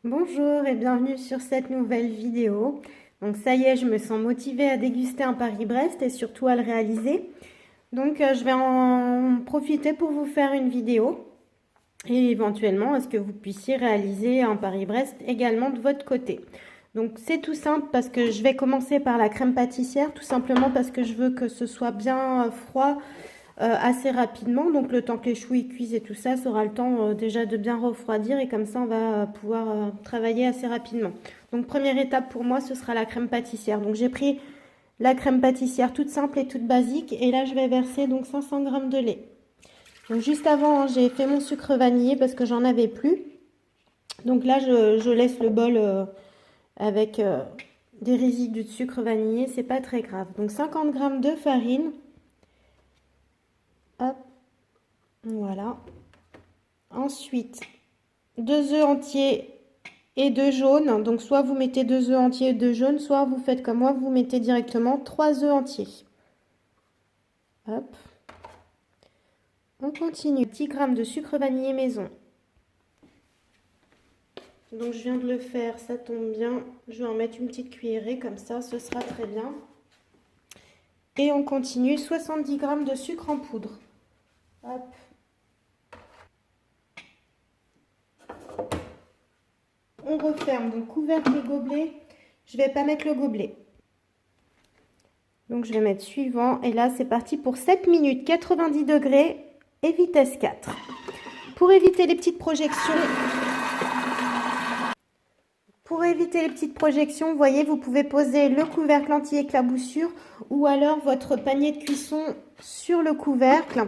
Bonjour et bienvenue sur cette nouvelle vidéo. Donc ça y est, je me sens motivée à déguster un Paris-Brest et surtout à le réaliser. Donc je vais en profiter pour vous faire une vidéo et éventuellement à ce que vous puissiez réaliser un Paris-Brest également de votre côté. Donc c'est tout simple parce que je vais commencer par la crème pâtissière, tout simplement parce que je veux que ce soit bien froid assez rapidement. Donc le temps que les choux y cuisent et tout ça, ça aura le temps déjà de bien refroidir et comme ça on va pouvoir travailler assez rapidement. Donc première étape pour moi, ce sera la crème pâtissière. Donc j'ai pris la crème pâtissière toute simple et toute basique et là je vais verser donc 500 g de lait. Donc juste avant, hein, j'ai fait mon sucre vanillé parce que j'en avais plus. Donc là je laisse le bol avec des résidus de sucre vanillé, c'est pas très grave. Donc 50 g de farine. Hop, voilà. Ensuite, 2 œufs entiers et 2 jaunes. Donc soit vous mettez 2 œufs entiers et 2 jaunes, soit vous faites comme moi, vous mettez directement 3 œufs entiers. Hop. On continue. 10 g de sucre vanillé maison. Donc je viens de le faire, ça tombe bien. Je vais en mettre une petite cuillerée comme ça, ce sera très bien. Et on continue. 70 g de sucre en poudre. Hop. On referme, donc couvercle et gobelet. Je vais pas mettre le gobelet. Donc je vais mettre suivant. Et là, c'est parti pour 7 minutes, 90 degrés et vitesse 4. Pour éviter les petites projections, vous voyez, vous pouvez poser le couvercle anti-éclaboussure ou alors votre panier de cuisson sur le couvercle.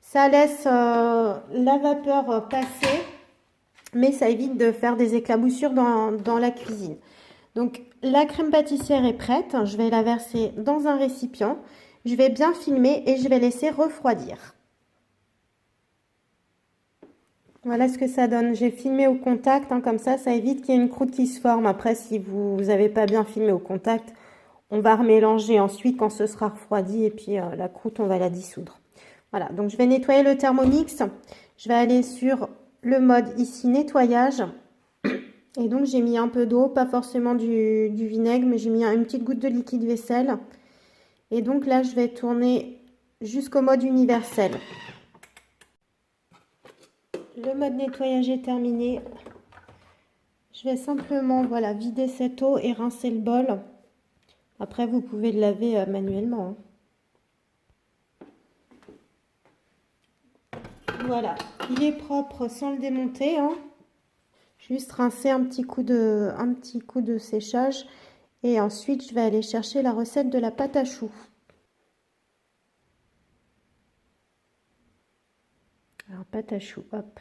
Ça laisse la vapeur passer, mais ça évite de faire des éclaboussures dans la cuisine. Donc la crème pâtissière est prête, je vais la verser dans un récipient, je vais bien filmer et je vais laisser refroidir. Voilà ce que ça donne, j'ai filmé au contact, hein, comme ça évite qu'il y ait une croûte qui se forme. Après si vous n'avez pas bien filmé au contact, on va remélanger ensuite quand ce sera refroidi et puis la croûte on va la dissoudre. Voilà, donc je vais nettoyer le Thermomix, je vais aller sur le mode ici nettoyage. Et donc j'ai mis un peu d'eau, pas forcément du vinaigre, mais j'ai mis une petite goutte de liquide vaisselle. Et donc là je vais tourner jusqu'au mode universel. Le mode nettoyage est terminé. Je vais simplement voilà, vider cette eau et rincer le bol. Après vous pouvez le laver manuellement. Voilà, il est propre sans le démonter. Juste rincer un petit coup de séchage. Et ensuite, je vais aller chercher la recette de la pâte à choux. Alors, pâte à choux, hop.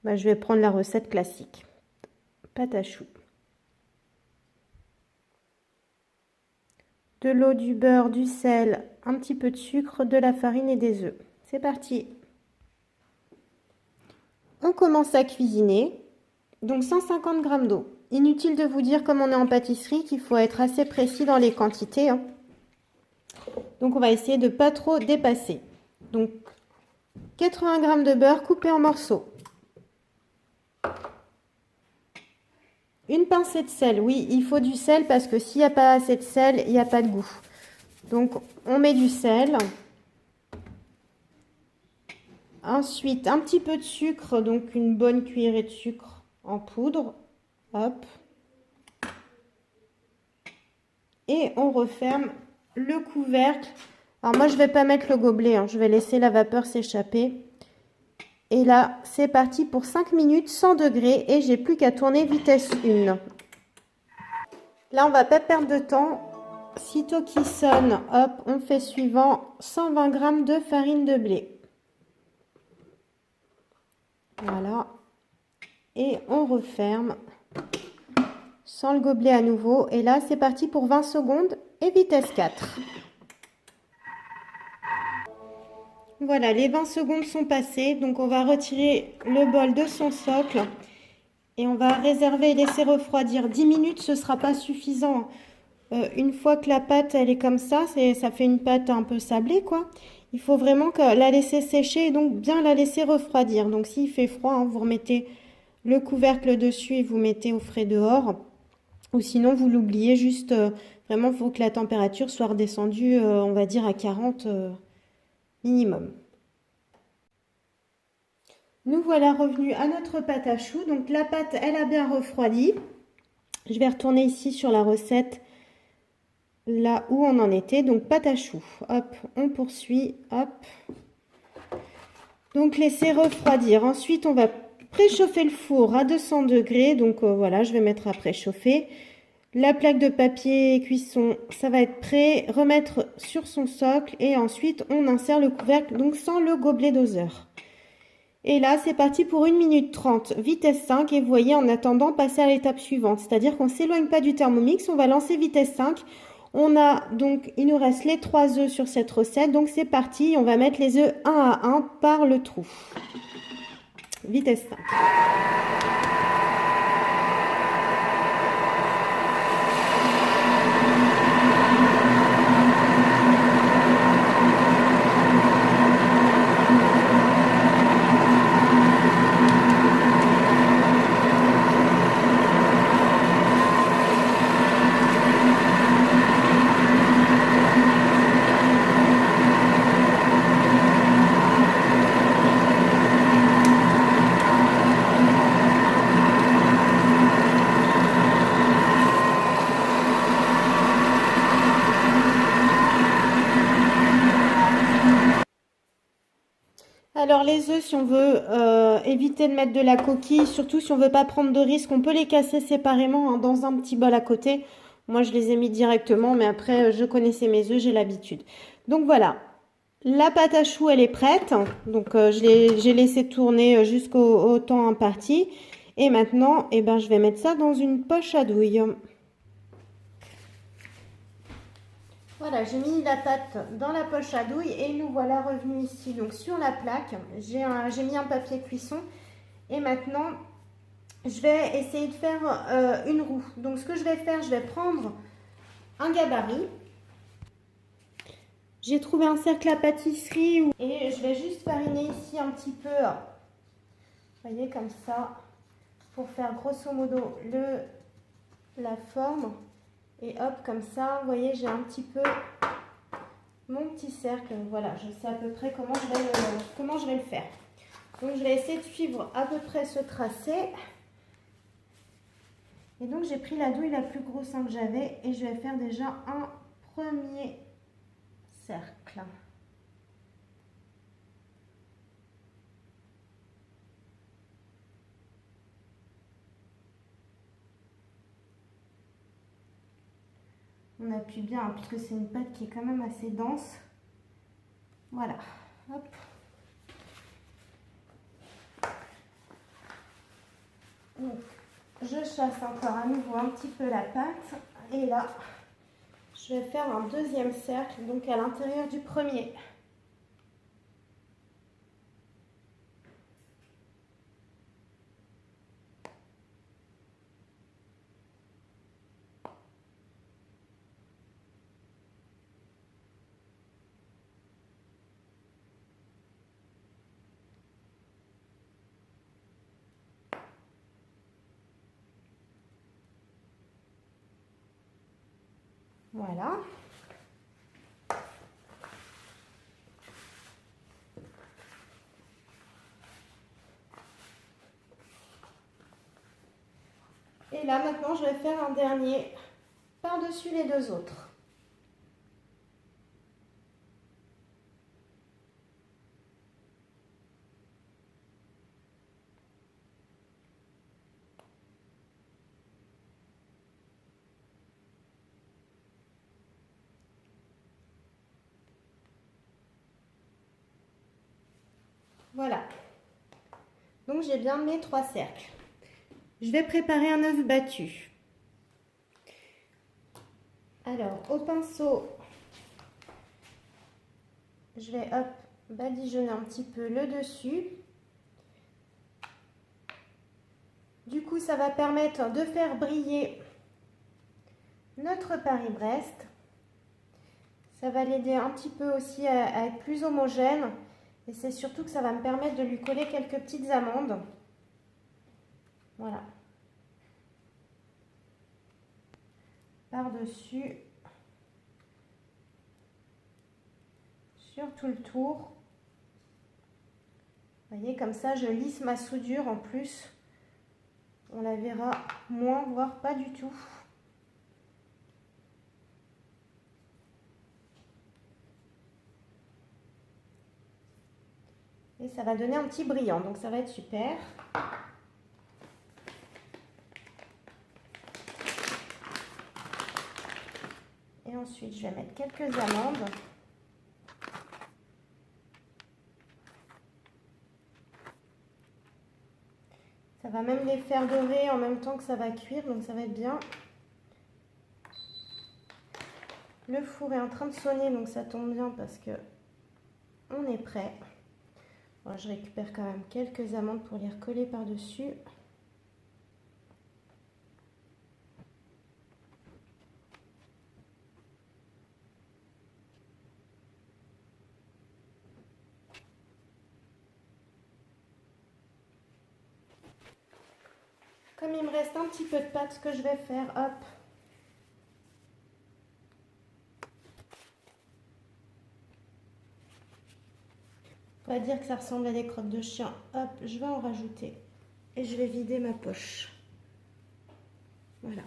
Bah, je vais prendre la recette classique. Pâte à choux. De l'eau, du beurre, du sel, un petit peu de sucre, de la farine et des œufs. C'est parti. On commence à cuisiner. Donc 150 g d'eau. Inutile de vous dire, comme on est en pâtisserie, qu'il faut être assez précis dans les quantités. Donc on va essayer de ne pas trop dépasser. Donc 80 g de beurre coupé en morceaux. Une pincée de sel. Oui, il faut du sel parce que s'il n'y a pas assez de sel, il n'y a pas de goût. Donc on met du sel. Ensuite, un petit peu de sucre, donc une bonne cuillerée de sucre en poudre. Hop. Et on referme le couvercle. Alors moi, je ne vais pas mettre le gobelet, je vais laisser la vapeur s'échapper. Et là, c'est parti pour 5 minutes, 100 degrés, et j'ai plus qu'à tourner vitesse 1. Là, on va pas perdre de temps. Sitôt qu'il sonne, hop, on fait suivant 120 g de farine de blé. Voilà. Et on referme sans le gobelet à nouveau. Et là, c'est parti pour 20 secondes et vitesse 4. Voilà, les 20 secondes sont passées. Donc, on va retirer le bol de son socle. Et on va réserver et laisser refroidir 10 minutes. Ce ne sera pas suffisant. Une fois que la pâte, elle est comme ça, ça fait une pâte un peu sablée, quoi. Il faut vraiment la laisser sécher et donc bien la laisser refroidir. Donc s'il fait froid, hein, vous remettez le couvercle dessus et vous mettez au frais dehors. Ou sinon, vous l'oubliez juste, vraiment, il faut que la température soit redescendue, on va dire, à 40 minimum. Nous voilà revenus à notre pâte à choux. Donc la pâte, elle a bien refroidi. Je vais retourner ici sur la recette, là où on en était. Donc pâte à choux. Hop, on poursuit. Hop. Donc laisser refroidir. Ensuite, on va préchauffer le four à 200 degrés. Donc voilà, je vais mettre à préchauffer. La plaque de papier cuisson, ça va être prêt. Remettre sur son socle et ensuite on insère le couvercle, donc sans le gobelet doseur. Et là, c'est parti pour 1 minute 30, vitesse 5. Et vous voyez, en attendant, passer à l'étape suivante. C'est-à-dire qu'on ne s'éloigne pas du Thermomix, on va lancer vitesse 5. On a donc, il nous reste les 3 œufs sur cette recette. Donc c'est parti, on va mettre les œufs un à un par le trou. Vitesse 5. Alors les œufs, si on veut éviter de mettre de la coquille, surtout si on veut pas prendre de risque, on peut les casser séparément hein, dans un petit bol à côté. Moi, je les ai mis directement, mais après, je connaissais mes œufs, j'ai l'habitude. Donc voilà, la pâte à choux, elle est prête. Donc j'ai laissé tourner jusqu'au temps imparti. Et maintenant, eh ben, je vais mettre ça dans une poche à douille. Voilà, j'ai mis la pâte dans la poche à douille et nous voilà revenus ici. Donc sur la plaque, j'ai mis un papier cuisson et maintenant je vais essayer de faire une roue. Donc ce que je vais faire, je vais prendre un gabarit. J'ai trouvé un cercle à pâtisserie et je vais juste fariner ici un petit peu, vous voyez comme ça, pour faire grosso modo la forme. Et hop, comme ça, vous voyez, j'ai un petit peu mon petit cercle. Voilà, je sais à peu près comment je vais le faire. Donc, je vais essayer de suivre à peu près ce tracé. Et donc, j'ai pris la douille la plus grosse que j'avais et je vais faire déjà un premier cercle. On appuie bien hein, puisque c'est une pâte qui est quand même assez dense. Voilà. Hop. Donc, je chasse encore à nouveau un petit peu la pâte. Et là, je vais faire un deuxième cercle, donc à l'intérieur du premier. Voilà. Et là, maintenant, je vais faire un dernier par-dessus les deux autres. Voilà. Donc, j'ai bien mes 3 cercles. Je vais préparer un œuf battu. Alors, au pinceau, je vais hop, badigeonner un petit peu le dessus. Du coup, ça va permettre de faire briller notre Paris-Brest. Ça va l'aider un petit peu aussi à être plus homogène. Et c'est surtout que ça va me permettre de lui coller quelques petites amandes. Voilà. Par-dessus. Sur tout le tour. Vous voyez, comme ça, je lisse ma soudure en plus. On la verra moins, voire pas du tout. Et ça va donner un petit brillant, donc ça va être super. Et ensuite, je vais mettre quelques amandes. Ça va même les faire dorer en même temps que ça va cuire, donc ça va être bien. Le four est en train de sonner, donc ça tombe bien parce que on est prêt. Bon, je récupère quand même quelques amandes pour les recoller par-dessus. Comme il me reste un petit peu de pâte, ce que je vais faire, hop. On va dire que ça ressemble à des crottes de chien. Hop, je vais en rajouter. Et je vais vider ma poche. Voilà.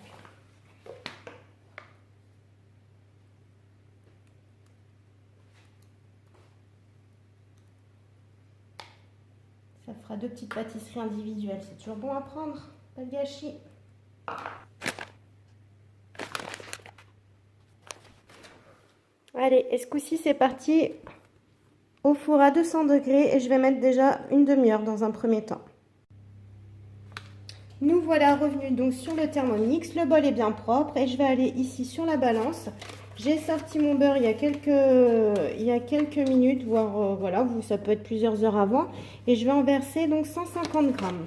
Ça fera 2 petites pâtisseries individuelles. C'est toujours bon à prendre. Pas de gâchis. Allez, et ce coup-ci, c'est parti au four à 200 degrés et je vais mettre déjà une demi-heure dans un premier temps. Nous voilà revenus donc sur le Thermomix. Le bol est bien propre et je vais aller ici sur la balance. J'ai sorti mon beurre il y a quelques minutes, voire voilà, ça peut être plusieurs heures avant. Et je vais en verser donc 150 grammes.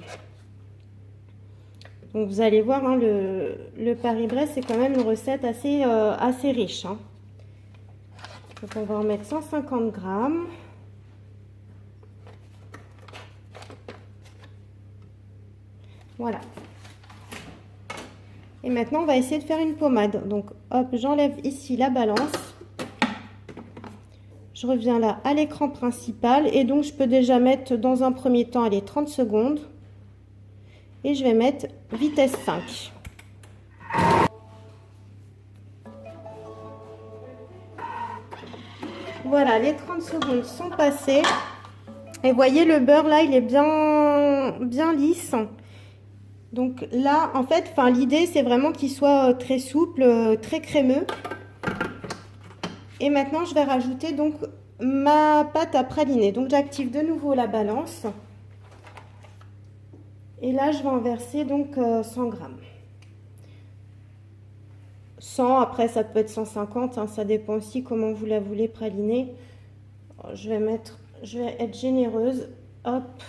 Donc vous allez voir, hein, le Paris-Brest, c'est quand même une recette assez riche. Hein. Donc on va en mettre 150 grammes. Voilà. Et maintenant, on va essayer de faire une pommade. Donc, hop, j'enlève ici la balance. Je reviens là à l'écran principal. Et donc, je peux déjà mettre dans un premier temps, allez, 30 secondes. Et je vais mettre vitesse 5. Voilà, les 30 secondes sont passées. Et voyez, le beurre, là, il est bien lisse. Donc là, en fait, l'idée, c'est vraiment qu'il soit très souple, très crémeux. Et maintenant, je vais rajouter donc ma pâte à praliner. Donc, j'active de nouveau la balance. Et là, je vais en verser donc 100 grammes. 100, après, ça peut être 150, hein, ça dépend aussi comment vous la voulez praliner. Je vais être généreuse. Hop.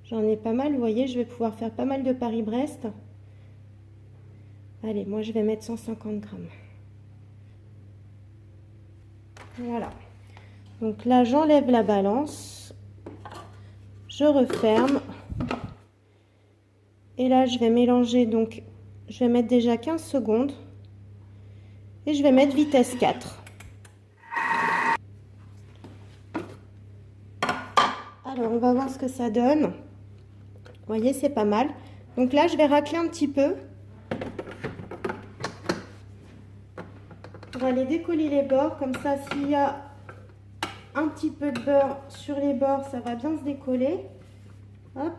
J'en ai pas mal, vous voyez, je vais pouvoir faire pas mal de Paris-Brest. Allez, moi, je vais mettre 150 grammes. Voilà. Donc là, j'enlève la balance. Je referme. Et là, je vais mélanger, donc, je vais mettre déjà 15 secondes. Et je vais mettre vitesse 4. Alors, on va voir ce que ça donne. Vous voyez, c'est pas mal. Donc là, je vais racler un petit peu. On va aller décoller les bords. Comme ça, s'il y a un petit peu de beurre sur les bords, ça va bien se décoller. Hop.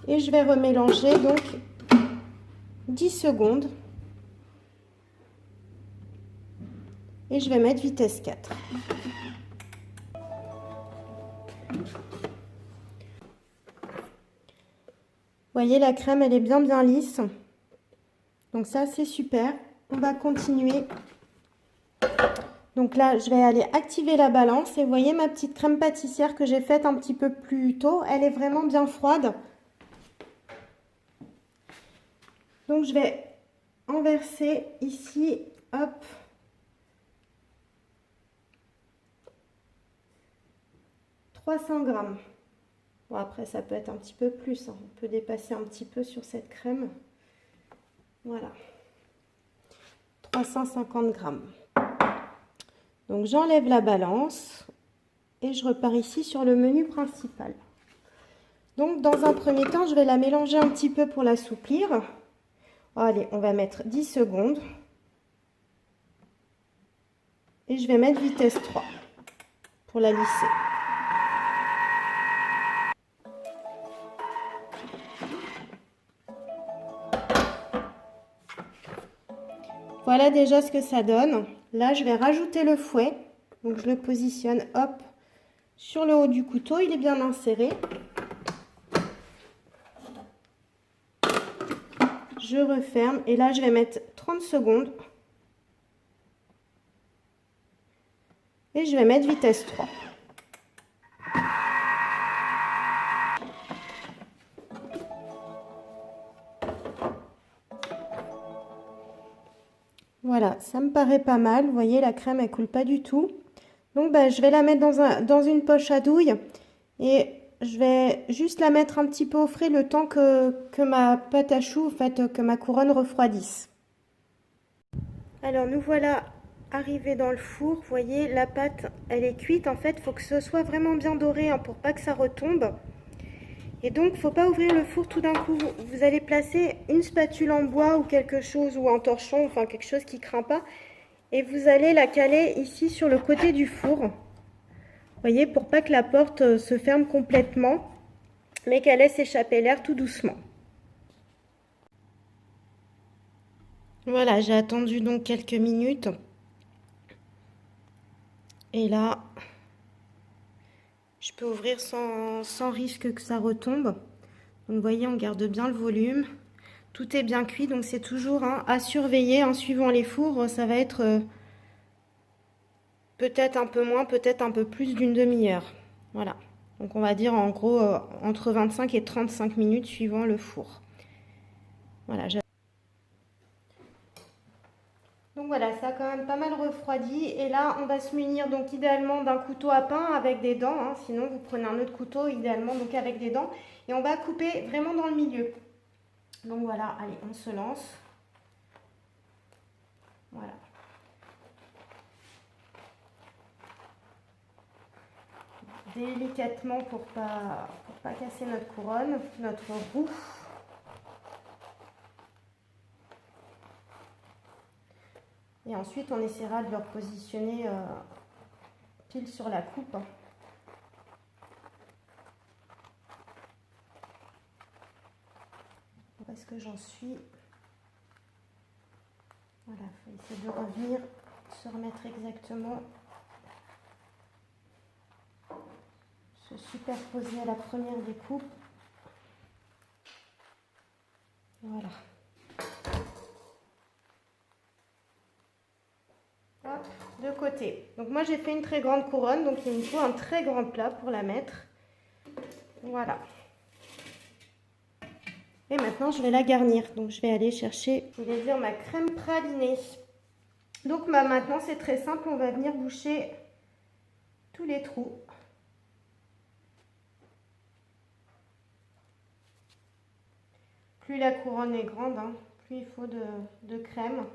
Et je vais remélanger donc 10 secondes. Et je vais mettre vitesse 4. Vous voyez, la crème, elle est bien lisse. Donc ça, c'est super. On va continuer. Donc là, je vais aller activer la balance. Et vous voyez, ma petite crème pâtissière que j'ai faite un petit peu plus tôt, elle est vraiment bien froide. Donc je vais en verser ici, hop, 300 grammes. Bon, après ça peut être un petit peu plus, hein. On peut dépasser un petit peu sur cette crème. Voilà, 350 grammes. Donc j'enlève la balance et je repars ici sur le menu principal. Donc dans un premier temps, je vais la mélanger un petit peu pour l'assouplir. Allez, on va mettre 10 secondes. Et je vais mettre vitesse 3 pour la lisser. Voilà déjà ce que ça donne. Là, je vais rajouter le fouet. Donc je le positionne, hop, sur le haut du couteau. Il est bien inséré. Je referme et là, je vais mettre 30 secondes. Et je vais mettre vitesse 3. Voilà, ça me paraît pas mal. Vous voyez, la crème, elle coule pas du tout. Donc, je vais la mettre dans une poche à douille. Et je vais juste la mettre un petit peu au frais le temps que ma pâte à choux, en fait, que ma couronne refroidisse. Alors, nous voilà arrivés dans le four. Vous voyez, la pâte, elle est cuite. En fait, il faut que ce soit vraiment bien doré, hein, pour pas que ça retombe. Et donc, il ne faut pas ouvrir le four tout d'un coup. Vous allez placer une spatule en bois ou quelque chose, ou un torchon, enfin quelque chose qui ne craint pas. Et vous allez la caler ici sur le côté du four. Vous voyez, pour pas que la porte se ferme complètement, mais qu'elle laisse échapper l'air tout doucement. Voilà, j'ai attendu donc quelques minutes. Et là, je peux ouvrir sans risque que ça retombe. Donc vous voyez, on garde bien le volume. Tout est bien cuit, donc c'est toujours à surveiller. En suivant les fours, ça va être peut-être un peu moins, peut-être un peu plus d'une demi-heure. Voilà. Donc on va dire en gros entre 25 et 35 minutes suivant le four. Voilà. Donc voilà, ça a quand même pas mal refroidi. Et là, on va se munir donc idéalement d'un couteau à pain avec des dents. Hein. Sinon, vous prenez un autre couteau, idéalement donc avec des dents. Et on va couper vraiment dans le milieu. Donc voilà, allez, on se lance. Voilà. Délicatement pour pas casser notre couronne, notre roue. Et ensuite, on essaiera de le repositionner pile sur la coupe. Où est-ce que j'en suis? Voilà, il faut essayer de revenir, se remettre exactement, se superposer à la première découpe. Voilà. Hop, de côté. Donc moi j'ai fait une très grande couronne, donc il me faut un très grand plat pour la mettre. Voilà. Et maintenant je vais la garnir. Donc je vais aller chercher, je vais dire, ma crème pralinée. Donc maintenant c'est très simple, on va venir boucher tous les trous. Plus la couronne est grande, hein, plus il faut de crème.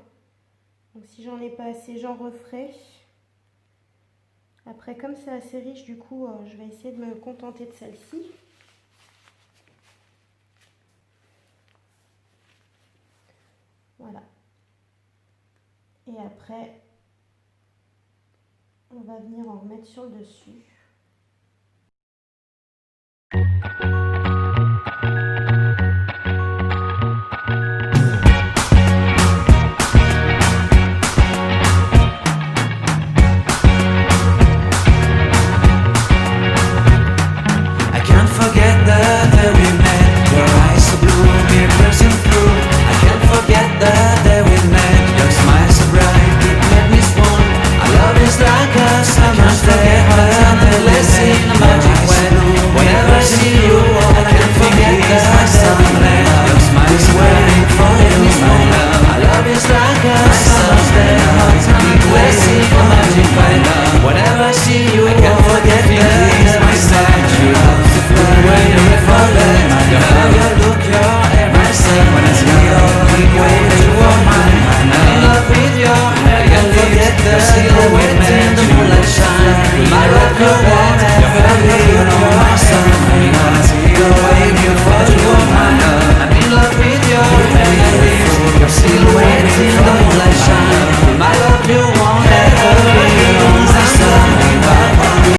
Donc si j'en ai pas assez, j'en referai. Après, comme c'est assez riche, du coup, je vais essayer de me contenter de celle-ci. Voilà. Et après, on va venir en remettre sur le dessus. Like a summer's day. see you.